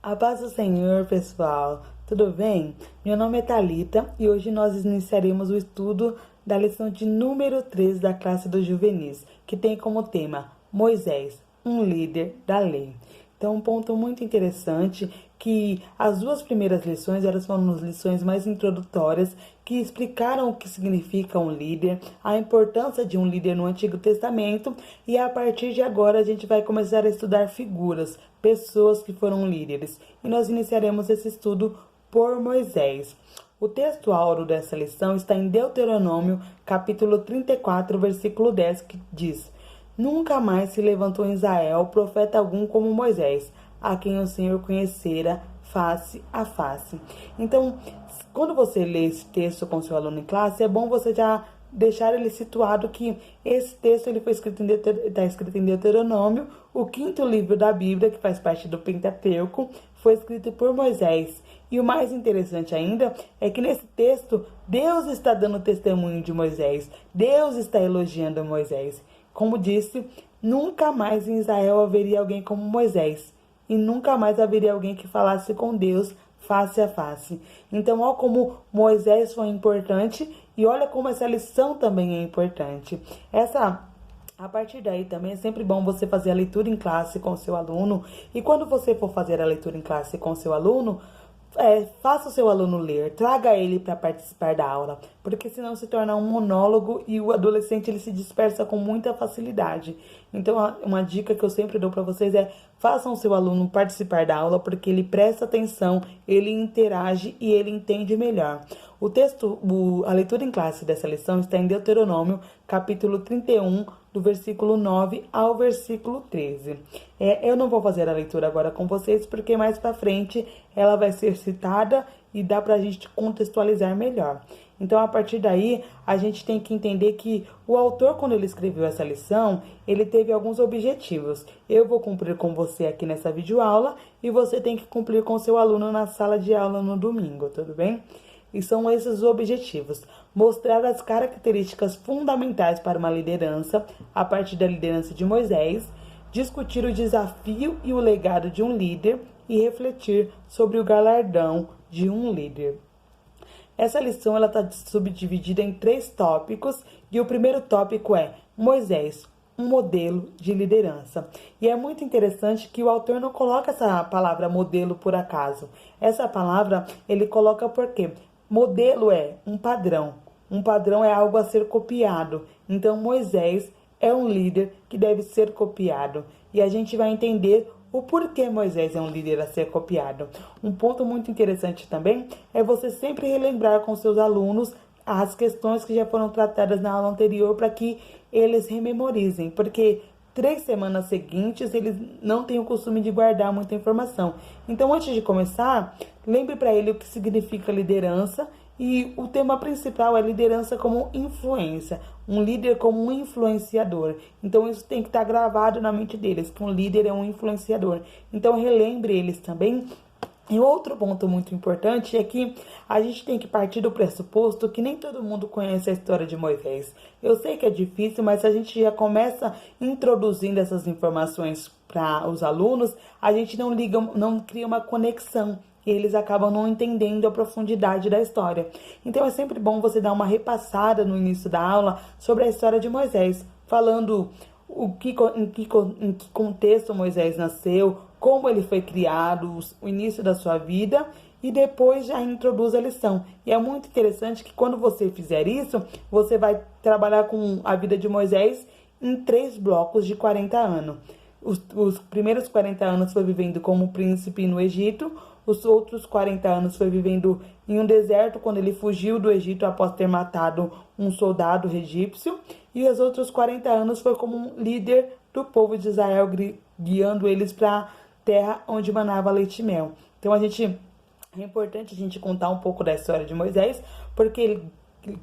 A paz do Senhor, pessoal. Tudo bem? Meu nome é Thalita e hoje nós iniciaremos o estudo da lição de número 3 da classe dos juvenis, que tem como tema Moisés, um líder da lei. Então, um ponto muito interessante que as duas primeiras lições, elas foram as lições mais introdutórias, que explicaram o que significa um líder, a importância de um líder no Antigo Testamento, e a partir de agora a gente vai começar a estudar figuras, pessoas que foram líderes. E nós iniciaremos esse estudo por Moisés. O texto áureo dessa lição está em Deuteronômio, capítulo 34, versículo 10, que diz: Nunca mais se levantou em Israel profeta algum como Moisés, a quem o Senhor conhecera face a face. Então, quando você lê esse texto com seu aluno em classe, é bom você já deixar ele situado que esse texto ele foi escrito está escrito em Deuteronômio, o quinto livro da Bíblia, que faz parte do Pentateuco, foi escrito por Moisés. E o mais interessante ainda é que nesse texto, Deus está dando testemunho de Moisés, Deus está elogiando Moisés. Como disse, nunca mais em Israel haveria alguém como Moisés. E nunca mais haveria alguém que falasse com Deus face a face. Então, olha como Moisés foi importante e olha como essa lição também é importante. A partir daí também é sempre bom você fazer a leitura em classe com o seu aluno. E quando você for fazer a leitura em classe com o seu aluno, faça o seu aluno ler, traga ele para participar da aula, porque senão se torna um monólogo e o adolescente ele se dispersa com muita facilidade. Então, uma dica que eu sempre dou para vocês é: façam o seu aluno participar da aula, porque ele presta atenção, ele interage e ele entende melhor. A leitura em classe dessa lição está em Deuteronômio, capítulo 31, do versículo 9 ao versículo 13. Eu não vou fazer a leitura agora com vocês, porque mais para frente ela vai ser citada e dá para a gente contextualizar melhor. Então, a partir daí, a gente tem que entender que o autor, quando ele escreveu essa lição, ele teve alguns objetivos. Eu vou cumprir com você aqui nessa videoaula e você tem que cumprir com seu aluno na sala de aula no domingo, tudo bem? E são esses os objetivos: mostrar as características fundamentais para uma liderança a partir da liderança de Moisés, discutir o desafio e o legado de um líder e refletir sobre o galardão de um líder. Essa lição está subdividida em 3 tópicos e o primeiro tópico é Moisés, um modelo de liderança. E é muito interessante que o autor não coloca essa palavra modelo por acaso. Essa palavra ele coloca porque modelo é um padrão. Um padrão é algo a ser copiado. Então, Moisés é um líder que deve ser copiado. E a gente vai entender o porquê Moisés é um líder a ser copiado. Um ponto muito interessante também é você sempre relembrar com seus alunos as questões que já foram tratadas na aula anterior para que eles rememorizem. Porque 3 semanas seguintes, eles não têm o costume de guardar muita informação. Então, antes de começar, lembre para ele o que significa liderança. E o tema principal é liderança como influência, um líder como um influenciador. Então, isso tem que estar gravado na mente deles, que um líder é um influenciador. Então, relembre eles também. E outro ponto muito importante é que a gente tem que partir do pressuposto que nem todo mundo conhece a história de Moisés. Eu sei que é difícil, mas se a gente já começa introduzindo essas informações para os alunos, a gente não cria uma conexão. E eles acabam não entendendo a profundidade da história. Então, é sempre bom você dar uma repassada no início da aula sobre a história de Moisés, falando em que contexto Moisés nasceu, como ele foi criado, o início da sua vida, e depois já introduz a lição. E é muito interessante que quando você fizer isso, você vai trabalhar com a vida de Moisés em 3 blocos de 40 anos. Os primeiros 40 anos foi vivendo como príncipe no Egito. Os outros 40 anos foi vivendo em um deserto, quando ele fugiu do Egito após ter matado um soldado egípcio. E os outros 40 anos foi como um líder do povo de Israel, guiando eles para a terra onde manava leite e mel. Então, é importante a gente contar um pouco da história de Moisés, porque ele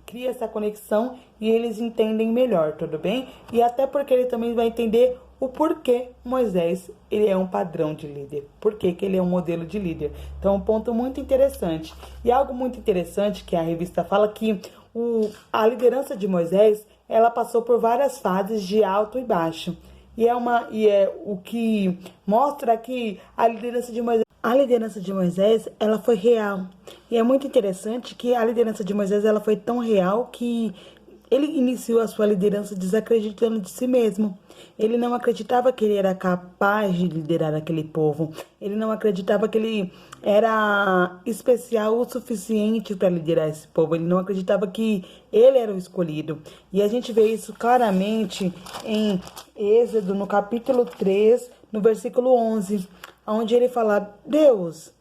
cria essa conexão e eles entendem melhor, tudo bem? E até porque ele também vai entender o porquê Moisés ele é um padrão de líder, porquê que ele é um modelo de líder. Então, é um ponto muito interessante. E algo muito interessante que a revista fala que a liderança de Moisés, ela passou por várias fases de alto e baixo. E é o que mostra que a liderança de Moisés A liderança de Moisés, ela foi real. E é muito interessante que a liderança de Moisés, ela foi tão real que ele iniciou a sua liderança desacreditando de si mesmo. Ele não acreditava que ele era capaz de liderar aquele povo. Ele não acreditava que ele era especial o suficiente para liderar esse povo. Ele não acreditava que ele era o escolhido. E a gente vê isso claramente em Êxodo, no capítulo 3, no versículo 11, onde ele fala: Deus,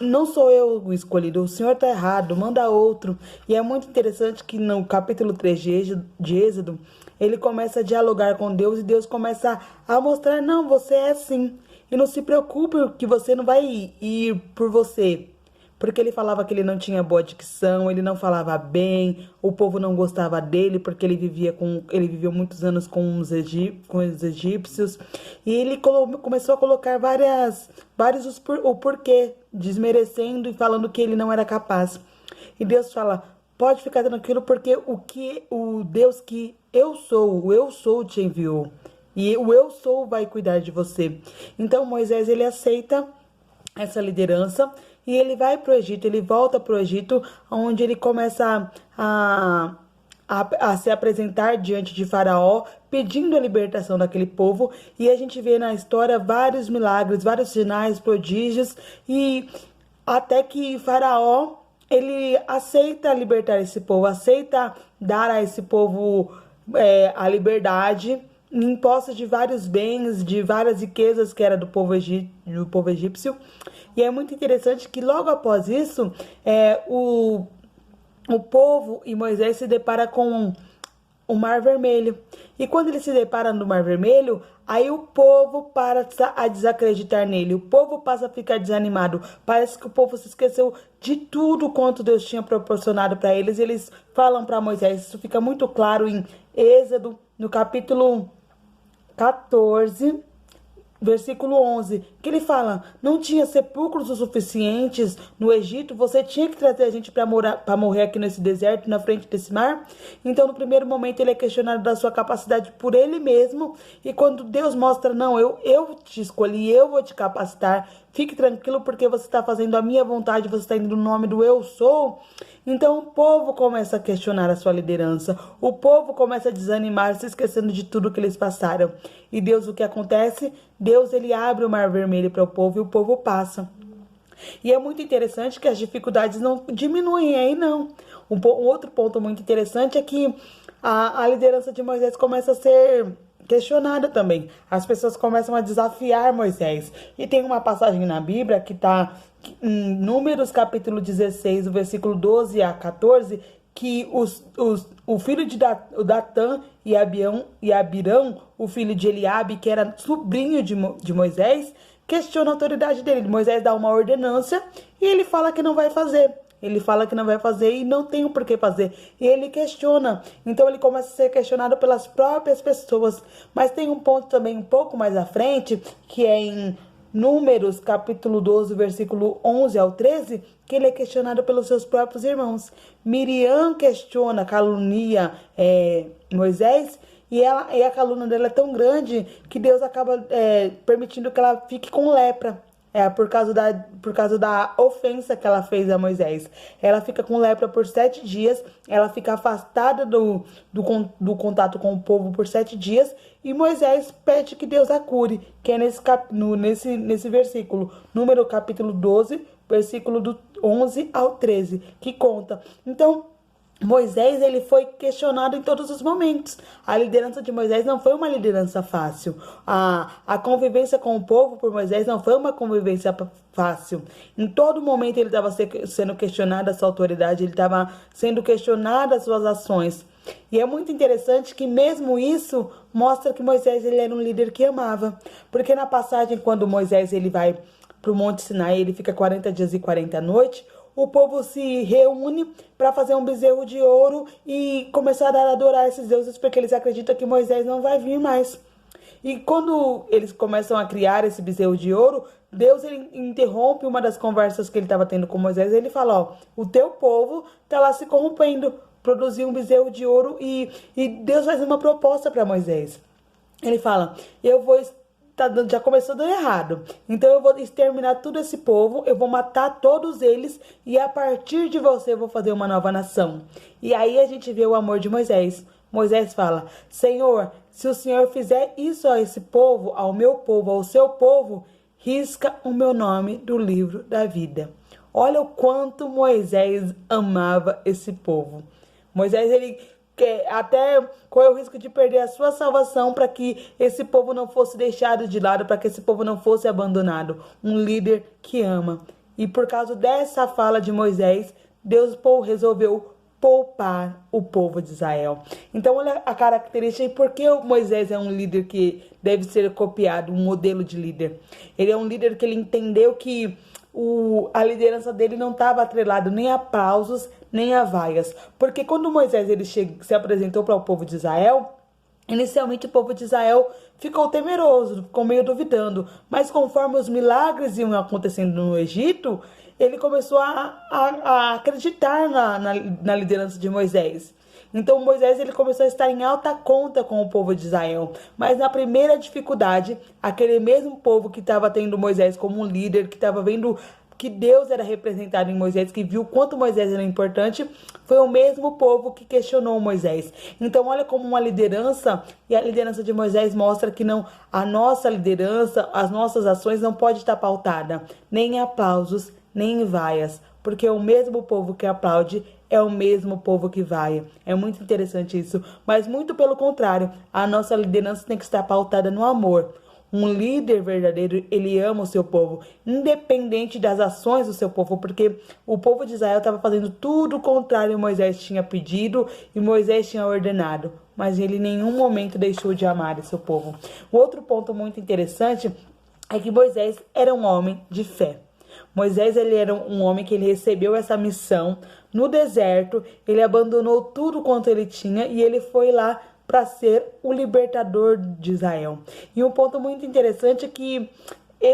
não sou eu o escolhido, o Senhor está errado, manda outro. E é muito interessante que no capítulo 3 de Êxodo, ele começa a dialogar com Deus e Deus começa a mostrar: não, você é assim. E não se preocupe que você não vai ir por você. Porque ele falava que ele não tinha boa dicção, ele não falava bem, o povo não gostava dele porque ele viveu muitos anos com os egípcios. E ele começou a colocar o porquê, desmerecendo e falando que ele não era capaz. E Deus fala: pode ficar tranquilo, porque o Deus que o eu sou te enviou. E o eu sou vai cuidar de você. Então Moisés, ele aceita essa liderança e ele vai para o Egito, ele volta para o Egito, onde ele começa a se apresentar diante de Faraó, pedindo a libertação daquele povo. E a gente vê na história vários milagres, vários sinais, prodígios, e até que Faraó, ele aceita libertar esse povo, aceita dar a esse povo a liberdade, em posse de vários bens, de várias riquezas que era do povo egípcio. E é muito interessante que logo após isso, o povo e Moisés se depara com o Mar Vermelho. E quando ele se depara no Mar Vermelho, aí o povo para a desacreditar nele. O povo passa a ficar desanimado. Parece que o povo se esqueceu de tudo quanto Deus tinha proporcionado para eles. Eles falam para Moisés, isso fica muito claro em Êxodo, no capítulo 14, versículo 11, que ele fala: não tinha sepulcros o suficientes no Egito, você tinha que trazer a gente para morrer aqui nesse deserto, na frente desse mar. Então, no primeiro momento, ele é questionado da sua capacidade por ele mesmo, e quando Deus mostra: não, eu te escolhi, eu vou te capacitar, fique tranquilo, porque você está fazendo a minha vontade, você está indo no nome do eu sou. Então o povo começa a questionar a sua liderança, o povo começa a desanimar, se esquecendo de tudo que eles passaram. E Deus, o que acontece? Deus, ele abre o Mar Vermelho para o povo e o povo passa. E é muito interessante que as dificuldades não diminuem aí, não. Um outro ponto muito interessante é que a liderança de Moisés começa a ser questionada também. As pessoas começam a desafiar Moisés. E tem uma passagem na Bíblia que está em Números capítulo 16, o versículo 12 a 14, que o filho de Datã e Abirão, o filho de Eliabe, que era sobrinho de Moisés, questiona a autoridade dele. Moisés dá uma ordenança e ele fala que não vai fazer. Ele fala que não vai fazer e não tem o porquê fazer. E ele questiona. Então ele começa a ser questionado pelas próprias pessoas. Mas tem um ponto também um pouco mais à frente, que é em Números, capítulo 12, versículo 11 ao 13, que ele é questionado pelos seus próprios irmãos. Miriam questiona, calunia Moisés, e a calúnia dela é tão grande que Deus acaba permitindo que ela fique com lepra. Por causa da ofensa que ela fez a Moisés. Ela fica com lepra por 7 dias, ela fica afastada do contato com o povo por 7 dias, e Moisés pede que Deus a cure, que é nesse versículo, número capítulo 12, versículo do 11 ao 13, que conta. Então, Moisés, ele foi questionado em todos os momentos. A liderança de Moisés não foi uma liderança fácil. A convivência com o povo por Moisés não foi uma convivência fácil. Em todo momento ele estava sendo questionado a sua autoridade, ele estava sendo questionado as suas ações. E é muito interessante que mesmo isso mostra que Moisés, ele era um líder que amava. Porque na passagem, quando Moisés ele vai para o Monte Sinai, ele fica 40 dias e 40 noites, o povo se reúne para fazer um bezerro de ouro e começar a adorar esses deuses, porque eles acreditam que Moisés não vai vir mais. E quando eles começam a criar esse bezerro de ouro, Deus, ele interrompe uma das conversas que ele estava tendo com Moisés. Ele fala: ó, o teu povo está lá se corrompendo, produzir um bezerro de ouro, e Deus faz uma proposta para Moisés. Ele fala: eu vou já começou dando errado. Então eu vou exterminar todo esse povo, eu vou matar todos eles e a partir de você eu vou fazer uma nova nação. E aí a gente vê o amor de Moisés. Moisés fala: Senhor, se o Senhor fizer isso a esse povo, ao meu povo, ao seu povo, risca o meu nome do livro da vida. Olha o quanto Moisés amava esse povo. Moisés, ele até correu o risco de perder a sua salvação para que esse povo não fosse deixado de lado, para que esse povo não fosse abandonado. Um líder que ama. E por causa dessa fala de Moisés, Deus resolveu poupar o povo de Israel. Então olha a característica e por que Moisés é um líder que deve ser copiado, um modelo de líder. Ele é um líder que ele entendeu que a liderança dele não estava atrelada nem a aplausos, nem a vaias. Porque quando Moisés ele se apresentou para o povo de Israel, inicialmente o povo de Israel ficou temeroso, ficou meio duvidando. Mas conforme os milagres iam acontecendo no Egito, ele começou a acreditar na liderança de Moisés. Então Moisés ele começou a estar em alta conta com o povo de Israel. Mas na primeira dificuldade, aquele mesmo povo que estava tendo Moisés como um líder, que estava vendo que Deus era representado em Moisés, que viu quanto Moisés era importante, foi o mesmo povo que questionou Moisés. Então olha como uma liderança, e a liderança de Moisés mostra que não, a nossa liderança, as nossas ações não pode estar pautada nem em aplausos, nem em vaias, porque o mesmo povo que aplaude é o mesmo povo que vai. É muito interessante isso. Mas muito pelo contrário, a nossa liderança tem que estar pautada no amor. Um líder verdadeiro, ele ama o seu povo, independente das ações do seu povo, porque o povo de Israel estava fazendo tudo o contrário que Moisés tinha pedido e Moisés tinha ordenado. Mas ele em nenhum momento deixou de amar o seu povo. O outro ponto muito interessante é que Moisés era um homem de fé. Moisés ele era um homem que ele recebeu essa missão no deserto, ele abandonou tudo quanto ele tinha e ele foi lá para ser o libertador de Israel. E um ponto muito interessante é que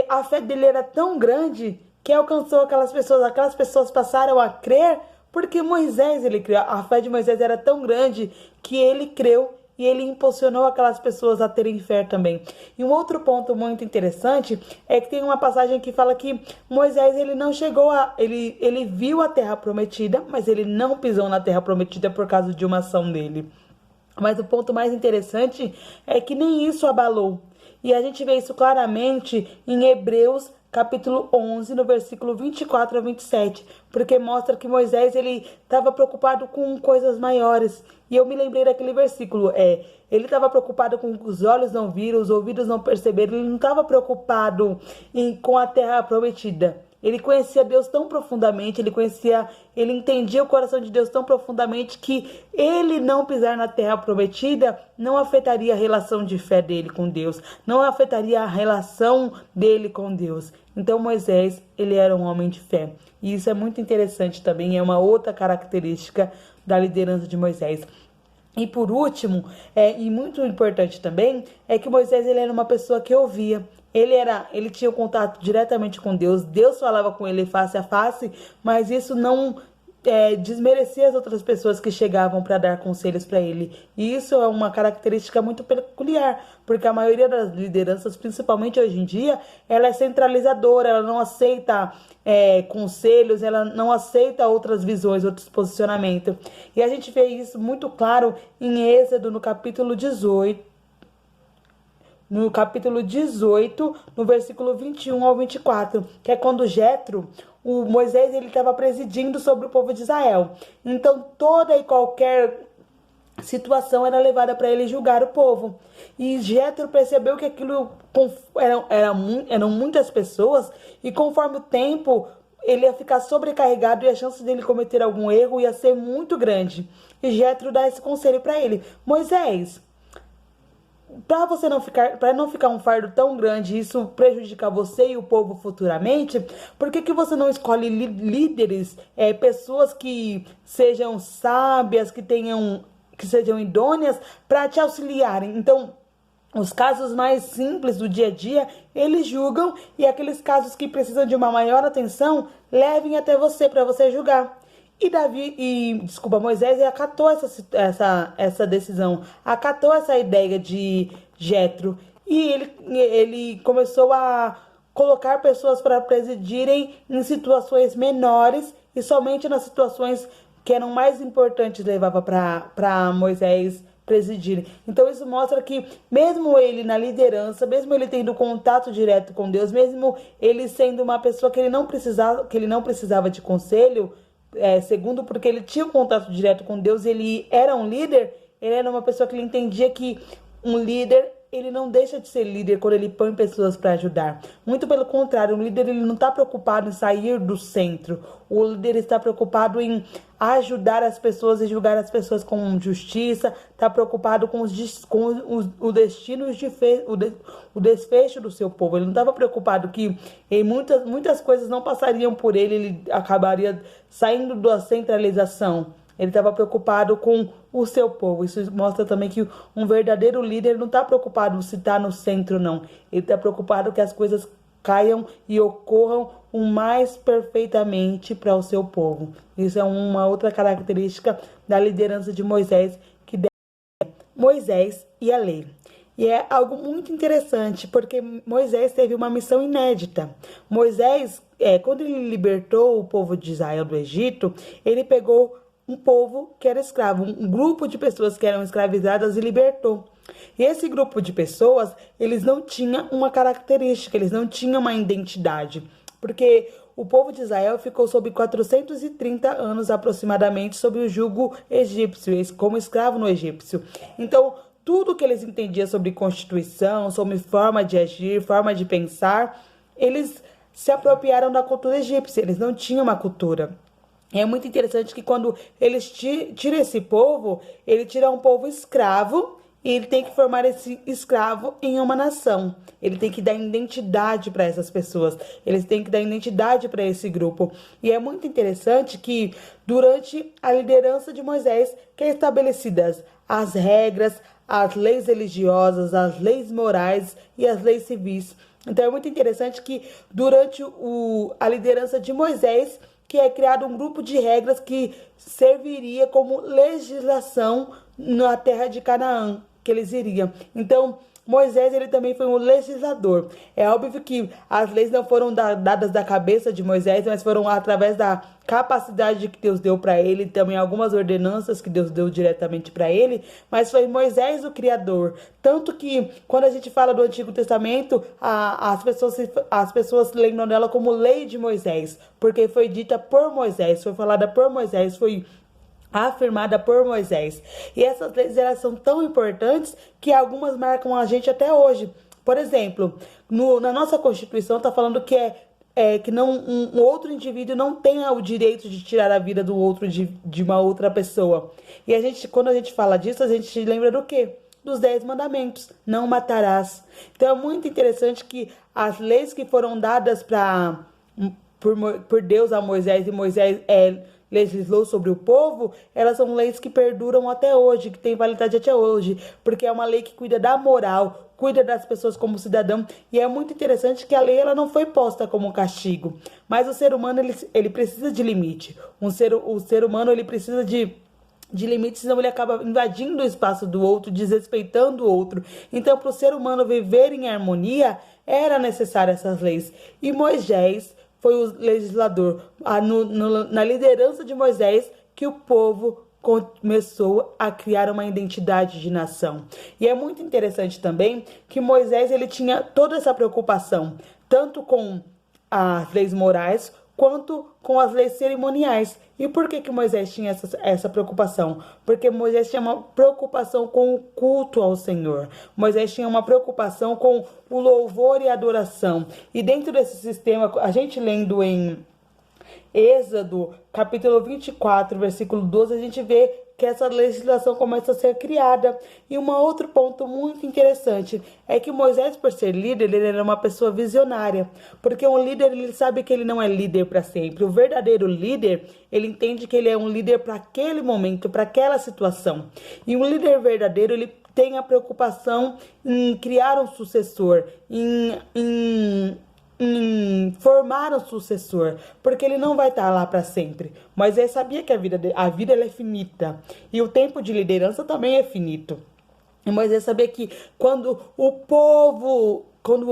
a fé dele era tão grande que alcançou aquelas pessoas passaram a crer porque Moisés ele criou. A fé de Moisés era tão grande que ele creu e ele impulsionou aquelas pessoas a terem fé também. E um outro ponto muito interessante é que tem uma passagem que fala que Moisés ele não chegou ele viu a terra prometida, mas ele não pisou na terra prometida por causa de uma ação dele. Mas o ponto mais interessante é que nem isso abalou. E a gente vê isso claramente em Hebreus capítulo 11, no versículo 24 a 27, porque mostra que Moisés ele estava preocupado com coisas maiores. E eu me lembrei daquele versículo, ele estava preocupado com os olhos não viram, os ouvidos não perceberam, ele não estava preocupado com a terra prometida. Ele conhecia Deus tão profundamente, ele entendia o coração de Deus tão profundamente que ele não pisar na terra prometida não afetaria a relação de fé dele com Deus, não afetaria a relação dele com Deus. Então Moisés, ele era um homem de fé. E isso é muito interessante também, é uma outra característica da liderança de Moisés. E por último, e muito importante também, é que Moisés ele era uma pessoa que ouvia. Ele tinha um contato diretamente com Deus. Deus falava com ele face a face, mas isso não desmerecia as outras pessoas que chegavam para dar conselhos para ele. E isso é uma característica muito peculiar, porque a maioria das lideranças, principalmente hoje em dia, ela é centralizadora, ela não aceita conselhos, ela não aceita outras visões, outros posicionamentos. E a gente vê isso muito claro em Êxodo, no capítulo 18. No capítulo 18, no versículo 21 ao 24, que é quando Jetro, o Moisés, ele estava presidindo sobre o povo de Israel. Então, toda e qualquer situação era levada para ele julgar o povo. E Jetro percebeu que aquilo eram muitas pessoas e conforme o tempo ele ia ficar sobrecarregado e a chance dele cometer algum erro ia ser muito grande. E Jetro dá esse conselho para ele: Moisés, para não ficar um fardo tão grande, isso prejudicar você e o povo futuramente, por que você não escolhe líderes, pessoas que sejam sábias, que sejam idôneas para te auxiliarem? Então, os casos mais simples do dia a dia, eles julgam, e aqueles casos que precisam de uma maior atenção, levem até você para você julgar. Moisés acatou essa decisão, acatou essa ideia de Jetro e ele começou a colocar pessoas para presidirem em situações menores e somente nas situações que eram mais importantes levava para Moisés presidir. Então isso mostra que mesmo ele na liderança, mesmo ele tendo contato direto com Deus, mesmo ele sendo uma pessoa que ele não precisava de conselho, segundo porque ele tinha contato direto com Deus, ele era um líder, ele era uma pessoa que ele entendia que um líder, ele não deixa de ser líder quando ele põe pessoas para ajudar. Muito pelo contrário, um líder ele não está preocupado em sair do centro. O líder está preocupado em ajudar as pessoas e julgar as pessoas com justiça, está preocupado com o destino, o desfecho do seu povo. Ele não estava preocupado que muitas coisas não passariam por ele, ele acabaria saindo da centralização. Ele estava preocupado com o seu povo. Isso mostra também que um verdadeiro líder não está preocupado se está no centro, não. Ele está preocupado que as coisas caiam e ocorram o mais perfeitamente para o seu povo. Isso é uma outra característica da liderança de Moisés, que Moisés e a lei. E é algo muito interessante, porque Moisés teve uma missão inédita. Moisés, quando ele libertou o povo de Israel do Egito, ele pegou um povo que era escravo, um grupo de pessoas que eram escravizadas e libertou. E esse grupo de pessoas, eles não tinham uma característica, eles não tinham uma identidade, porque o povo de Israel ficou sob 430 anos aproximadamente sob o jugo egípcio, como escravo no egípcio. Então, tudo que eles entendiam sobre constituição, sobre forma de agir, forma de pensar, eles se apropriaram da cultura egípcia, eles não tinham uma cultura. E é muito interessante que quando eles tiram esse povo, ele tira um povo escravo e ele tem que formar esse escravo em uma nação. Ele tem que dar identidade para essas pessoas. Eles têm que dar identidade para esse grupo. E é muito interessante que durante a liderança de Moisés, que é estabelecidas as regras, as leis religiosas, as leis morais e as leis civis. Então é muito interessante que durante a liderança de Moisés, que é criado um grupo de regras que serviria como legislação na terra de Canaã, que eles iriam. Então, Moisés, ele também foi um legislador. É óbvio que as leis não foram dadas da cabeça de Moisés, mas foram através da capacidade que Deus deu para ele, também algumas ordenanças que Deus deu diretamente para ele, mas foi Moisés o criador. Tanto que, quando a gente fala do Antigo Testamento, as pessoas lembram dela como lei de Moisés, porque foi dita por Moisés, foi falada por Moisés, foi afirmada por Moisés. E essas leis, elas são tão importantes que algumas marcam a gente até hoje. Por exemplo, na nossa Constituição está falando que que não, um outro indivíduo não tenha o direito de tirar a vida do outro, de uma outra pessoa. E quando a gente fala disso, a gente lembra do quê? Dos 10 mandamentos. Não matarás. Então é muito interessante que as leis que foram dadas por Deus a Moisés, e Moisés legislou sobre o povo, elas são leis que perduram até hoje, que têm validade até hoje, porque é uma lei que cuida da moral, cuida das pessoas como cidadão, e é muito interessante que a lei ela não foi posta como um castigo, mas o ser humano ele precisa de limite. O ser humano ele precisa de limites, senão ele acaba invadindo o espaço do outro, desrespeitando o outro. Então, para o ser humano viver em harmonia, era necessário essas leis. E Moisés foi o legislador. Na liderança de Moisés, que o povo começou a criar uma identidade de nação. E é muito interessante também que Moisés ele tinha toda essa preocupação, tanto com as leis morais, quanto com as leis cerimoniais. E por que Moisés tinha essa preocupação? Porque Moisés tinha uma preocupação com o culto ao Senhor. Moisés tinha uma preocupação com o louvor e a adoração. E dentro desse sistema, a gente lendo em Êxodo, capítulo 24, versículo 12, a gente vê que essa legislação começa a ser criada. E um outro ponto muito interessante é que Moisés, por ser líder, ele era uma pessoa visionária, porque um líder, ele sabe que ele não é líder para sempre. O verdadeiro líder, ele entende que ele é um líder para aquele momento, para aquela situação. E um líder verdadeiro, ele tem a preocupação em criar um sucessor, em formar um sucessor, porque ele não vai estar lá para sempre. Mas ele sabia que a vida ela é finita, e o tempo de liderança também é finito. E Moisés sabia que quando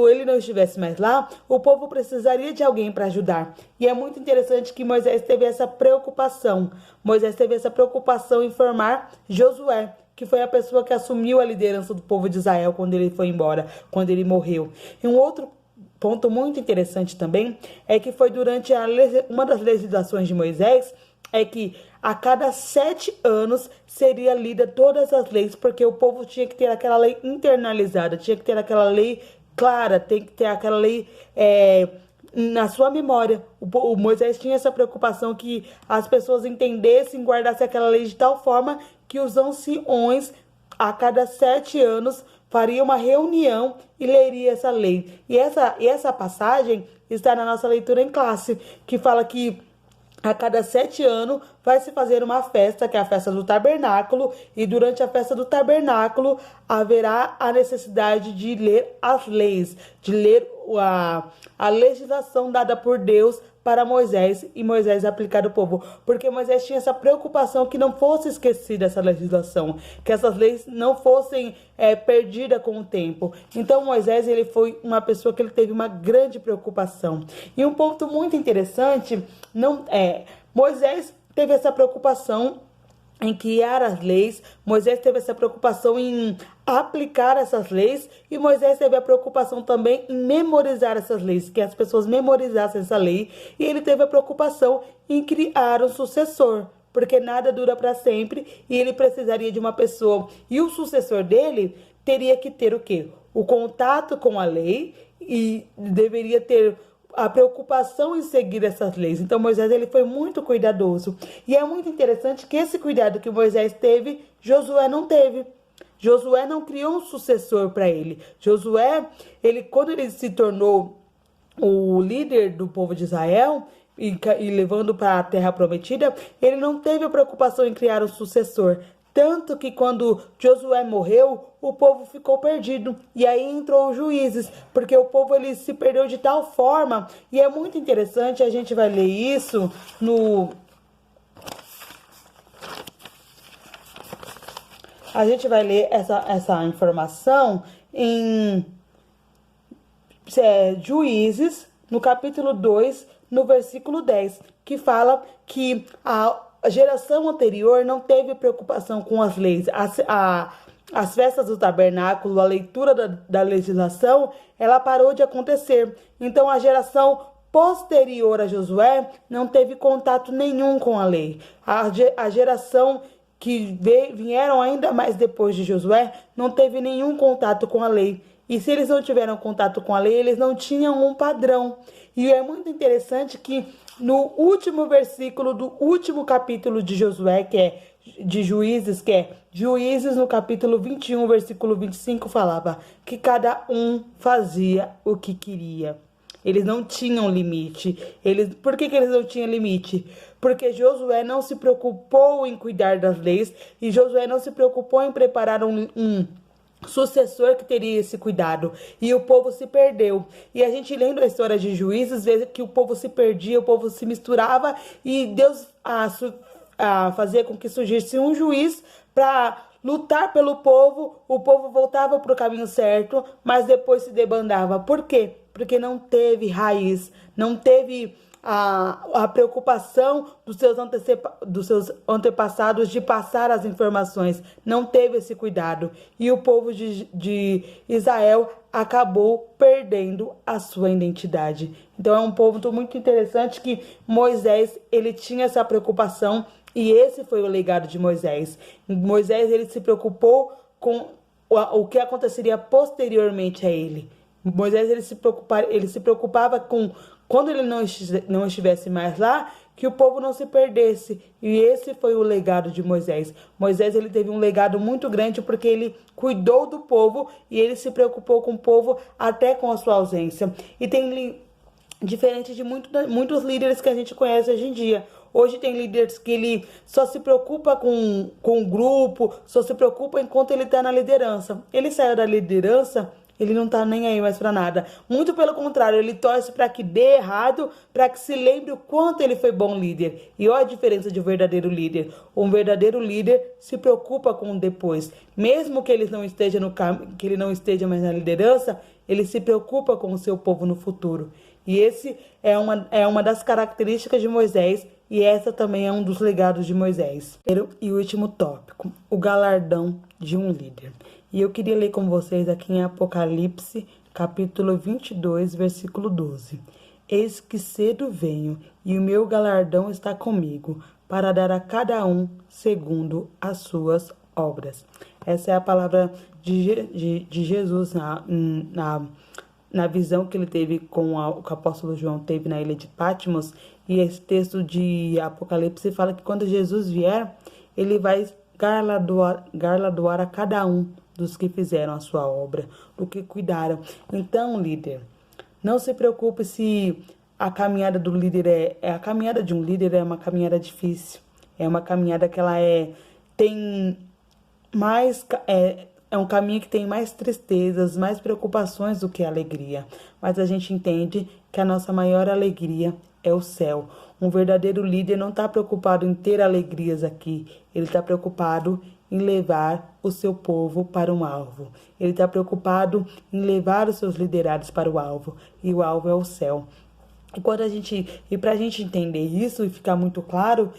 ele não estivesse mais lá, o povo precisaria de alguém para ajudar. E é muito interessante que Moisés teve essa preocupação. Moisés teve essa preocupação em formar Josué, que foi a pessoa que assumiu a liderança do povo de Israel quando ele foi embora, quando ele morreu. E um outro ponto muito interessante também é que foi durante uma das legislações de Moisés, é que a cada 7 anos seria lida todas as leis, porque o povo tinha que ter aquela lei internalizada, tinha que ter aquela lei clara, tem que ter aquela lei na sua memória. O Moisés tinha essa preocupação que as pessoas entendessem, guardassem aquela lei de tal forma que os anciões, a cada 7 anos, faria uma reunião e leria essa lei. E essa passagem está na nossa leitura em classe, que fala que a cada 7 anos vai se fazer uma festa, que é a festa do tabernáculo, e durante a festa do tabernáculo haverá a necessidade de ler as leis, de ler a legislação dada por Deus para Moisés, e Moisés aplicar ao povo, porque Moisés tinha essa preocupação que não fosse esquecida essa legislação, que essas leis não fossem perdidas com o tempo. Então Moisés, ele foi uma pessoa que ele teve uma grande preocupação. E um ponto muito interessante, Moisés teve essa preocupação em criar as leis, Moisés teve essa preocupação em aplicar essas leis, e Moisés teve a preocupação também em memorizar essas leis, que as pessoas memorizassem essa lei, e ele teve a preocupação em criar um sucessor, porque nada dura para sempre, e ele precisaria de uma pessoa, e o sucessor dele teria que ter o quê? O contato com a lei, e deveria ter a preocupação em seguir essas leis. Então Moisés, ele foi muito cuidadoso. E é muito interessante que esse cuidado que Moisés teve, Josué não teve. Josué não criou um sucessor para ele. Josué, quando ele se tornou o líder do povo de Israel e levando para a terra prometida, ele não teve a preocupação em criar um sucessor. Tanto que quando Josué morreu, o povo ficou perdido. E aí entrou os juízes, porque o povo ele se perdeu de tal forma. E é muito interessante, a gente vai ler isso A gente vai ler essa informação em Juízes, no capítulo 2, no versículo 10, que fala que a geração anterior não teve preocupação com as leis. As festas do tabernáculo, a leitura da legislação, ela parou de acontecer. Então, a geração posterior a Josué não teve contato nenhum com a lei. A geração que vieram ainda mais depois de Josué não teve nenhum contato com a lei. E se eles não tiveram contato com a lei, eles não tinham um padrão. E é muito interessante que no último versículo do último capítulo de Josué, que é de Juízes, que é Juízes no capítulo 21, versículo 25, falava que cada um fazia o que queria. Eles não tinham limite. Por que eles não tinham limite? Porque Josué não se preocupou em cuidar das leis e Josué não se preocupou em preparar um sucessor que teria esse cuidado, e o povo se perdeu. E a gente lendo a história de Juízes, vê que o povo se perdia, o povo se misturava, e Deus fazia com que surgisse um juiz para lutar pelo povo. O povo voltava para o caminho certo, mas depois se debandava. Por quê? Porque não teve raiz, não teve a preocupação dos seus antepassados de passar as informações. Não teve esse cuidado. E o povo de Israel acabou perdendo a sua identidade. Então é um ponto muito interessante que Moisés, ele tinha essa preocupação, e esse foi o legado de Moisés. Moisés, ele se preocupou com o que aconteceria posteriormente a ele. Moisés, ele se preocupava com, quando ele não estivesse mais lá, que o povo não se perdesse. E esse foi o legado de Moisés. Moisés, ele teve um legado muito grande porque ele cuidou do povo e ele se preocupou com o povo até com a sua ausência. E diferente de muitos líderes que a gente conhece hoje em dia. Hoje tem líderes que ele só se preocupa com o grupo, só se preocupa enquanto ele está na liderança. Ele saiu da liderança, Ele não tá nem aí mais pra nada. Muito pelo contrário, ele torce para que dê errado, para que se lembre o quanto ele foi bom líder. E olha a diferença de um verdadeiro líder. Um verdadeiro líder se preocupa com o depois. Mesmo que ele não esteja que ele não esteja mais na liderança, ele se preocupa com o seu povo no futuro. E esse é uma das características de Moisés, e essa também é um dos legados de Moisés. E o último tópico, o galardão de um líder. E eu queria ler com vocês aqui em Apocalipse, capítulo 22, versículo 12. Eis que cedo venho, e o meu galardão está comigo, para dar a cada um segundo as suas obras. Essa é a palavra de Jesus na visão que ele teve que o apóstolo João teve na ilha de Patmos. E esse texto de Apocalipse fala que quando Jesus vier, ele vai galardoar a cada um dos que fizeram a sua obra, do que cuidaram. Então, líder, não se preocupe se a caminhada do líder a caminhada de um líder é uma caminhada difícil. É uma caminhada que tem mais é um caminho que tem mais tristezas, mais preocupações do que alegria. Mas a gente entende que a nossa maior alegria é o céu. Um verdadeiro líder não está preocupado em ter alegrias aqui. Ele está preocupado em levar o seu povo para um alvo. Ele está preocupado em levar os seus liderados para o alvo. E o alvo é o céu. E para a gente entender isso e ficar muito claro,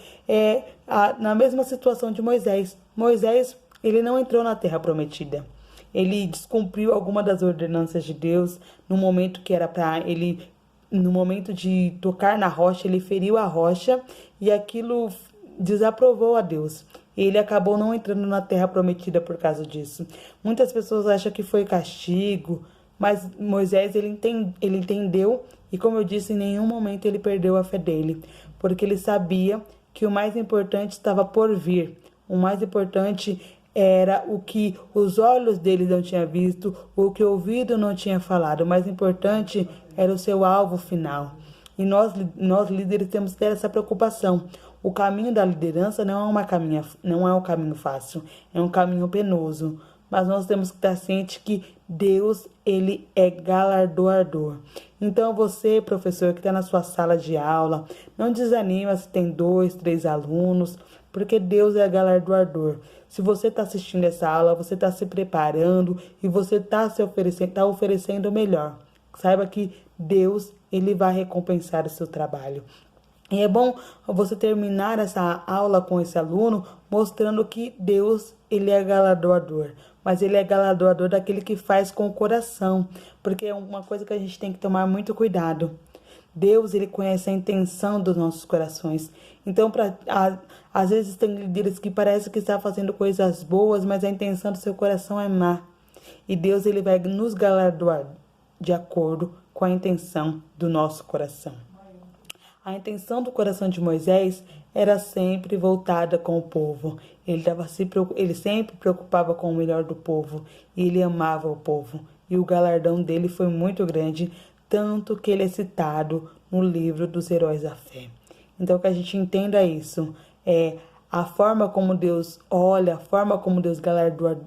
na mesma situação de Moisés. Moisés, ele não entrou na terra prometida. Ele descumpriu alguma das ordenanças de Deus no momento que era para ele, no momento de tocar na rocha, ele feriu a rocha e aquilo desaprovou a Deus. Ele acabou não entrando na terra prometida por causa disso. Muitas pessoas acham que foi castigo, mas Moisés ele entendeu e, como eu disse, em nenhum momento ele perdeu a fé dele, porque ele sabia que o mais importante estava por vir. O mais importante era o que os olhos dele não tinham visto, o que o ouvido não tinha falado. O mais importante era o seu alvo final. E nós líderes temos que ter essa preocupação. O caminho da liderança não é um caminho fácil, é um caminho penoso. Mas nós temos que estar cientes que Deus, ele é galardoador. Então você, professor, que está na sua sala de aula, não desanima se tem 2, 3 alunos, porque Deus é galardoador. Se você está assistindo essa aula, você está se preparando e você está oferecendo o melhor. Saiba que Deus, ele vai recompensar o seu trabalho. E é bom você terminar essa aula com esse aluno mostrando que Deus, ele é galardoador. Mas ele é galardoador daquele que faz com o coração. Porque é uma coisa que a gente tem que tomar muito cuidado. Deus, ele conhece a intenção dos nossos corações. Então, às vezes tem líderes que parece que está fazendo coisas boas, mas a intenção do seu coração é má. E Deus, ele vai nos galardoar de acordo com a intenção do nosso coração. A intenção do coração de Moisés era sempre voltada com o povo. Ele sempre preocupava com o melhor do povo e ele amava o povo. E o galardão dele foi muito grande, tanto que ele é citado no livro dos Heróis da Fé. Então, que a gente entenda isso. A forma como Deus olha, a forma como Deus galardoa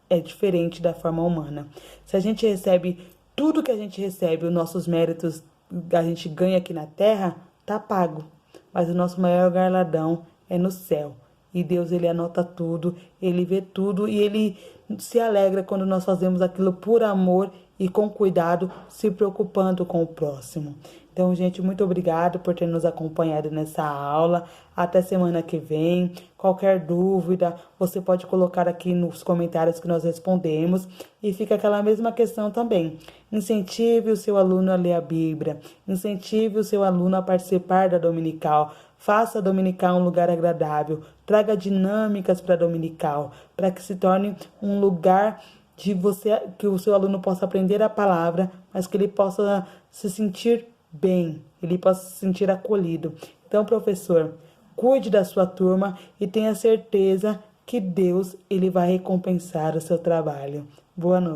é diferente da forma humana. Se a gente recebe tudo que a gente recebe, os nossos méritos a gente ganha aqui na terra, tá pago. Mas o nosso maior galardão é no céu. E Deus, ele anota tudo, ele vê tudo e ele se alegra quando nós fazemos aquilo por amor e com cuidado, se preocupando com o próximo. Então, gente, muito obrigado por ter nos acompanhado nessa aula. Até semana que vem. Qualquer dúvida, você pode colocar aqui nos comentários que nós respondemos. E fica aquela mesma questão também. Incentive o seu aluno a ler a Bíblia. Incentive o seu aluno a participar da dominical. Faça a dominical um lugar agradável. Traga dinâmicas para a dominical, para que se torne um lugar que o seu aluno possa aprender a palavra, mas que ele possa se sentir bem, ele possa se sentir acolhido. Então, professor, cuide da sua turma e tenha certeza que Deus, ele vai recompensar o seu trabalho. Boa noite.